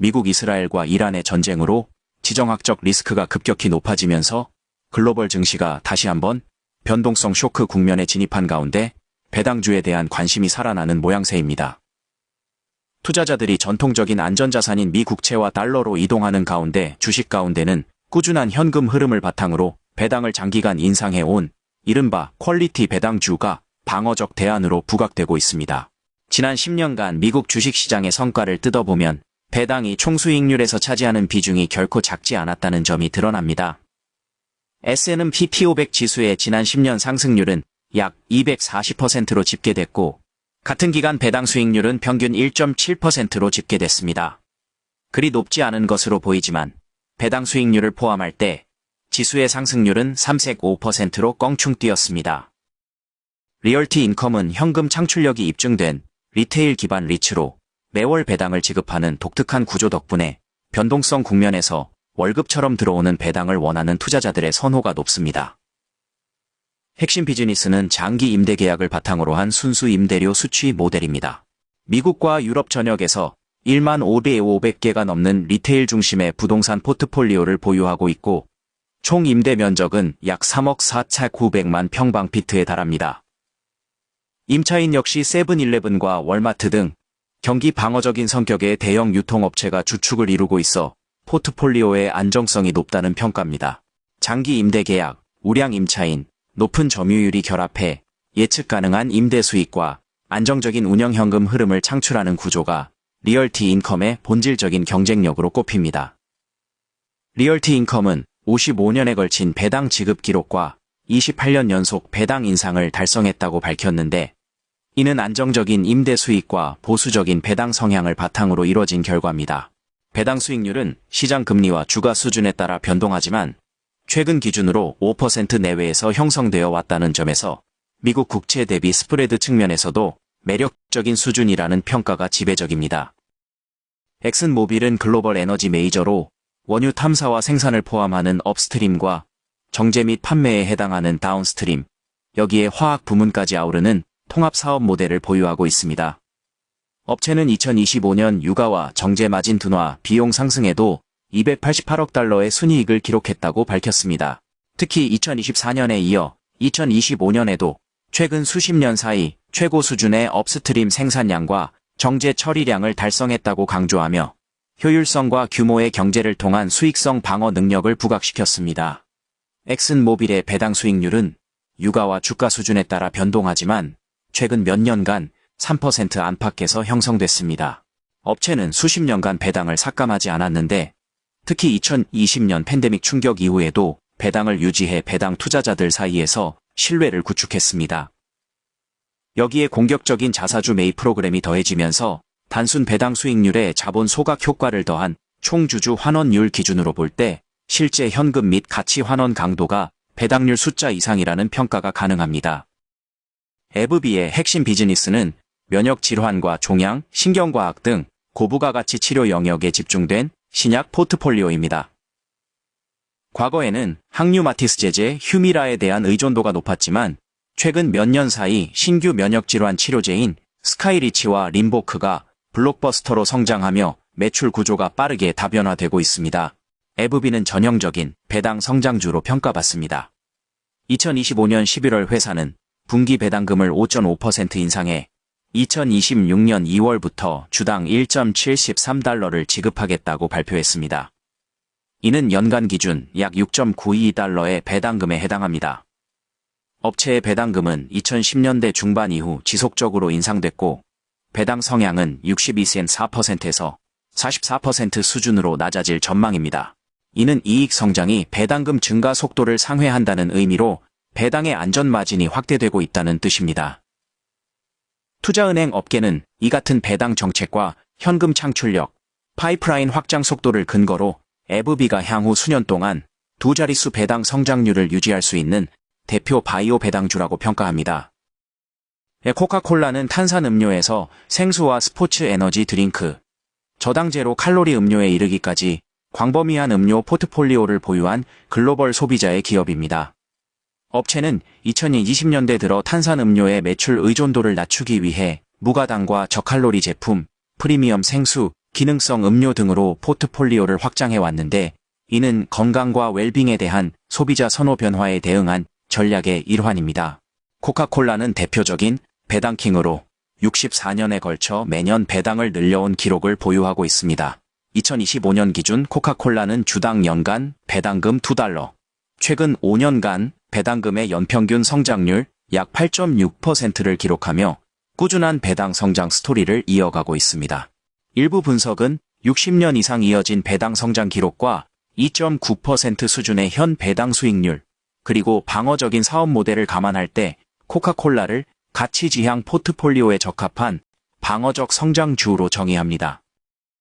미국 이스라엘과 이란의 전쟁으로 지정학적 리스크가 급격히 높아지면서 글로벌 증시가 다시 한번 변동성 쇼크 국면에 진입한 가운데 배당주에 대한 관심이 살아나는 모양새입니다. 투자자들이 전통적인 안전자산인 미 국채와 달러로 이동하는 가운데 주식 가운데는 꾸준한 현금 흐름을 바탕으로 배당을 장기간 인상해온 이른바 퀄리티 배당주가 방어적 대안으로 부각되고 있습니다. 지난 10년간 미국 주식시장의 성과를 뜯어보면 배당이 총수익률에서 차지하는 비중이 결코 작지 않았다는 점이 드러납니다. S&P 500 지수의 지난 10년 상승률은 약 240%로 집계됐고 같은 기간 배당 수익률은 평균 1.7%로 집계됐습니다. 그리 높지 않은 것으로 보이지만 배당 수익률을 포함할 때 지수의 상승률은 305%로 껑충 뛰었습니다. 리얼티 인컴은 현금 창출력이 입증된 리테일 기반 리츠로 매월 배당을 지급하는 독특한 구조 덕분에 변동성 국면에서 월급처럼 들어오는 배당을 원하는 투자자들의 선호가 높습니다. 핵심 비즈니스는 장기 임대 계약을 바탕으로 한 순수 임대료 수취 모델입니다. 미국과 유럽 전역에서 1만 500개가 넘는 리테일 중심의 부동산 포트폴리오를 보유하고 있고 총 임대 면적은 약 3억 4,900만 평방피트에 달합니다. 임차인 역시 세븐일레븐과 월마트 등 경기 방어적인 성격의 대형 유통업체가 주축을 이루고 있어 포트폴리오의 안정성이 높다는 평가입니다. 장기 임대 계약, 우량 임차인, 높은 점유율이 결합해 예측 가능한 임대 수익과 안정적인 운영 현금 흐름을 창출하는 구조가 리얼티 인컴의 본질적인 경쟁력으로 꼽힙니다. 리얼티 인컴은 55년에 걸친 배당 지급 기록과 28년 연속 배당 인상을 달성했다고 밝혔는데 이는 안정적인 임대 수익과 보수적인 배당 성향을 바탕으로 이뤄진 결과입니다. 배당 수익률은 시장 금리와 주가 수준에 따라 변동하지만 최근 기준으로 5% 내외에서 형성되어 왔다는 점에서 미국 국채 대비 스프레드 측면에서도 매력적인 수준이라는 평가가 지배적입니다. 엑슨모빌은 글로벌 에너지 메이저로 원유 탐사와 생산을 포함하는 업스트림과 정제 및 판매에 해당하는 다운스트림, 여기에 화학 부문까지 아우르는 통합 사업 모델을 보유하고 있습니다. 업체는 2025년 유가와 정제 마진 둔화, 비용 상승에도 288억 달러의 순이익을 기록했다고 밝혔습니다. 특히 2024년에 이어 2025년에도 최근 수십 년 사이 최고 수준의 업스트림 생산량과 정제 처리량을 달성했다고 강조하며 효율성과 규모의 경제를 통한 수익성 방어 능력을 부각시켰습니다. 엑슨모빌의 배당 수익률은 유가와 주가 수준에 따라 변동하지만 최근 몇 년간 3% 안팎에서 형성됐습니다. 업체는 수십 년간 배당을 삭감하지 않았는데 특히 2020년 팬데믹 충격 이후에도 배당을 유지해 배당 투자자들 사이에서 신뢰를 구축했습니다. 여기에 공격적인 자사주 매입 프로그램이 더해지면서 단순 배당 수익률에 자본 소각 효과를 더한 총주주 환원율 기준으로 볼 때 실제 현금 및 가치 환원 강도가 배당률 숫자 이상이라는 평가가 가능합니다. 에브비의 핵심 비즈니스는 면역 질환과 종양, 신경과학 등 고부가가치 치료 영역에 집중된 신약 포트폴리오입니다. 과거에는 항류마티스 제제 휴미라에 대한 의존도가 높았지만 최근 몇 년 사이 신규 면역질환 치료제인 스카이리치와 림보크가 블록버스터로 성장하며 매출 구조가 빠르게 다변화되고 있습니다. 에브비는 전형적인 배당 성장주로 평가받습니다. 2025년 11월 회사는 분기 배당금을 5.5% 인상해 2026년 2월부터 주당 1.73달러를 지급하겠다고 발표했습니다. 이는 연간 기준 약 6.92달러의 배당금에 해당합니다. 업체의 배당금은 2010년대 중반 이후 지속적으로 인상됐고 배당 성향은 62센 4%에서 44% 수준으로 낮아질 전망입니다. 이는 이익 성장이 배당금 증가 속도를 상회한다는 의미로 배당의 안전 마진이 확대되고 있다는 뜻입니다. 투자은행 업계는 이 같은 배당 정책과 현금 창출력, 파이프라인 확장 속도를 근거로 에브비가 향후 수년 동안 두 자릿수 배당 성장률을 유지할 수 있는 대표 바이오 배당주라고 평가합니다. 코카콜라는 탄산음료에서 생수와 스포츠 에너지 드링크, 저당제로 칼로리 음료에 이르기까지 광범위한 음료 포트폴리오를 보유한 글로벌 소비자의 기업입니다. 업체는 2020년대 들어 탄산음료의 매출 의존도를 낮추기 위해 무가당과 저칼로리 제품, 프리미엄 생수, 기능성 음료 등으로 포트폴리오를 확장해 왔는데 이는 건강과 웰빙에 대한 소비자 선호 변화에 대응한 전략의 일환입니다. 코카콜라는 대표적인 배당킹으로 64년에 걸쳐 매년 배당을 늘려온 기록을 보유하고 있습니다. 2025년 기준 코카콜라는 주당 연간 배당금 $2, 최근 5년간 배당금의 연평균 성장률 약 8.6%를 기록하며 꾸준한 배당 성장 스토리를 이어가고 있습니다. 일부 분석은 60년 이상 이어진 배당 성장 기록과 2.9% 수준의 현 배당 수익률, 그리고 방어적인 사업 모델을 감안할 때 코카콜라를 가치 지향 포트폴리오에 적합한 방어적 성장주로 정의합니다.